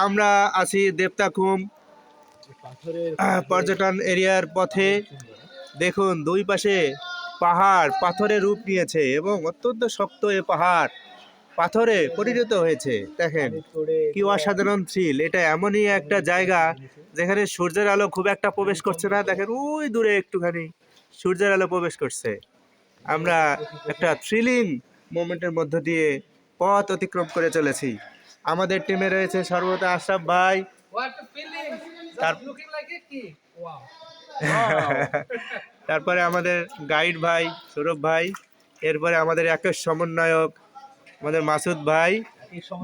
আমরা আছি দেবতাখুম পর্যটন এরিয়ার পথে। দেখুন দুই পাশে পাহাড় পাথরের রূপ নিয়েছে এবং অত্যন্ত শক্ত এ পাহাড় পাথরে পরিণত হয়েছে। দেখেন কি অসাধারণ থ্রিল। এটা এমনই একটা জায়গা যেখানে সূর্যের আলো খুব একটা প্রবেশ করছে না। দেখেন ওই দূরে একটুখানি সূর্যের আলো প্রবেশ করছে। আমরা একটা থ্রিলিং মোমেন্টের মধ্য দিয়ে পথ অতিক্রম করে চলেছি। আমাদের টিমে রয়েছে সর্বদা আশরাফ ভাই, তারপরে আমাদের গাইড ভাই সৌরভ ভাই, এরপরে আমাদের একের সমন্বয়ক আমাদের মাসুদ ভাই,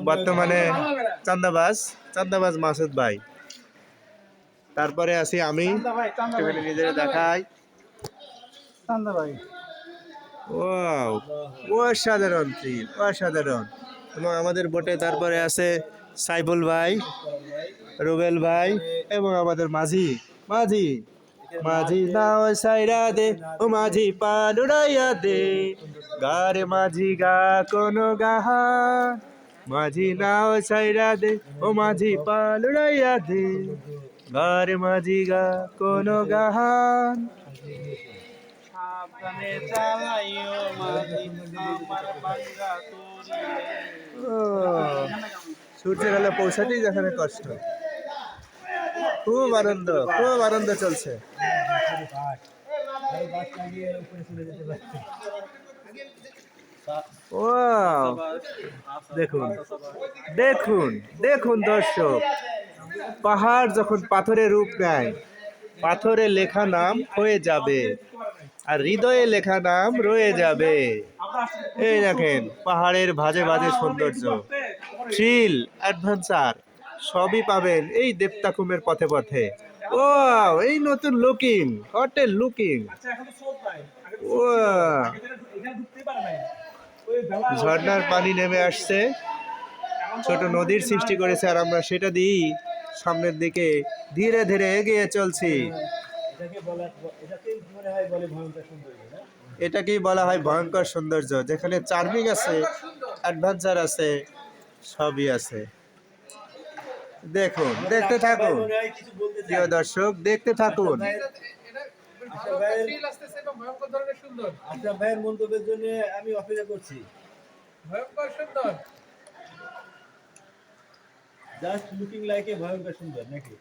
বর্তমানে চান্দাবাজ মাসুদ ভাই, তারপরে আছি আমি নিজের দেখাই ওয়াও অসাধারণ থ্রিল অসাধারণ। এবং আমাদের বোটে তারপরে আছে সাইফুল ভাই, রুবেল ভাই এবং আমাদের মাঝি মাঝি মাঝি নাও সাইরা দে ও মাঝি পাল উড়াইয়া দে গারে মাঝি গা কোনো গাহা মাঝি নাও সাইরা দে ও মাঝি পাল উড়াইয়া দে গারে মাঝি গা কোনো গাহান। সূর্যের আলো পৌঁছাতেই যেখানে কষ্ট। খুব আনন্দ চলছে। দেখুন দেখুন দেখুন দর্শক, পাহাড় যখন পাথরের রূপ নেয়, পাথরে লেখা নাম হয়ে যাবে আর হৃদয়ে লেখা নাম রয়ে যাবে। এই দেখেন পাহাড়ের ভাজে ভাজে সৌন্দর্য, থ্রিল, অ্যাডভেঞ্চার সবই পাবেন এই দেবতাখুমের পথে পথে। ও এই নতুন লুকিং, হোটেল লুকিং। ঝর্ণার পানি নেমে আসছে, ছোট নদীর সৃষ্টি করেছে আর আমরা সেটা দিয়েই সামনের দিকে ধীরে ধীরে এগিয়ে চলছি। এটাকেই বলা হয় ভয়ঙ্কর সৌন্দর্য, যেখানে চার্মিং আছে, অ্যাডভেঞ্চার আছে, সবই আছে। দেখুন দেখতে থাকুন প্রিয় দর্শক, দেখতে থাকুন। ভাইয়ের মন্তব্যের জন্য আমি অপেক্ষা করছি। ভয়ঙ্কর সুন্দর, জাস্ট লুকিং লাইক এ ভয়ঙ্কর সুন্দর নাকি?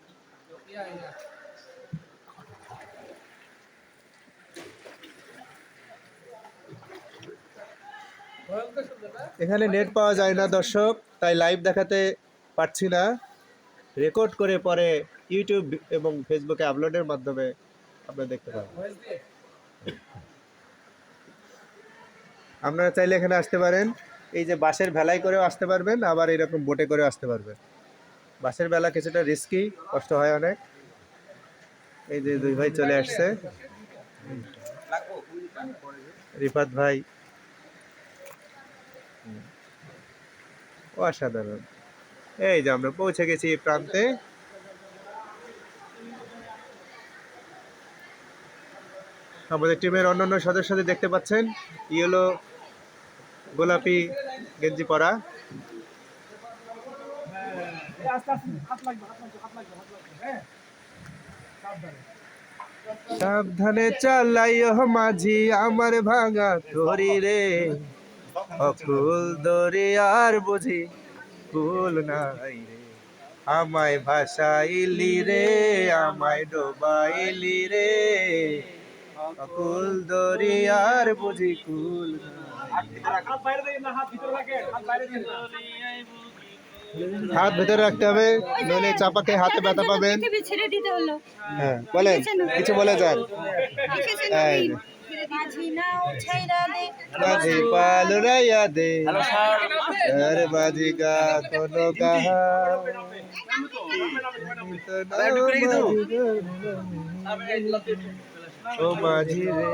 এখানে নেট পাওয়া যায় না দর্শক, তাই লাইভ দেখাতে পারছি না। রেকর্ড করে পরে ইউটিউব এবং ফেসবুকে আপলোডের মাধ্যমে আপনারা দেখতে পাবেন। আপনারা চাইলে এখানে আসতে পারেন। এই যে বাসের ভেলায় করেও আসতে পারবেন, আবার এরকম বোটে করেও আসতে পারবেন। বাসের বেলা কিছুটা রিস্কি, কষ্ট হয় অনেক। এই যে দুই ভাই চলে আসছে, রিফাত ভাই, অসাধারণ। এই যে আমরা পৌঁছে গেছি প্রান্তে। আমাদের টিমের অন্যান্য সদস্যদের দেখতে পাচ্ছেন, ইয়েলো গোলাপি গেঞ্জি পরা। সাবধানে চালাইও মাঝি আমার ভাঙা তরি রে, অকুল দরিয়ার বুঝি কুল নাই রে, আমায় ভাসাইলি রে আমায় ডোবাইলি রে, অকুল দরিয়ার বুঝি কুল নাই। হাত ভেতরে রাখতে হবে, নইলে চাপাকে হাতে ব্যথা পাবেন। হ্যাঁ বলেন, কিছু বলে যান। মাঝি পাল উড়াইয়া দে আরে মাঝি গা কোনো গাহা ও মাঝি রে।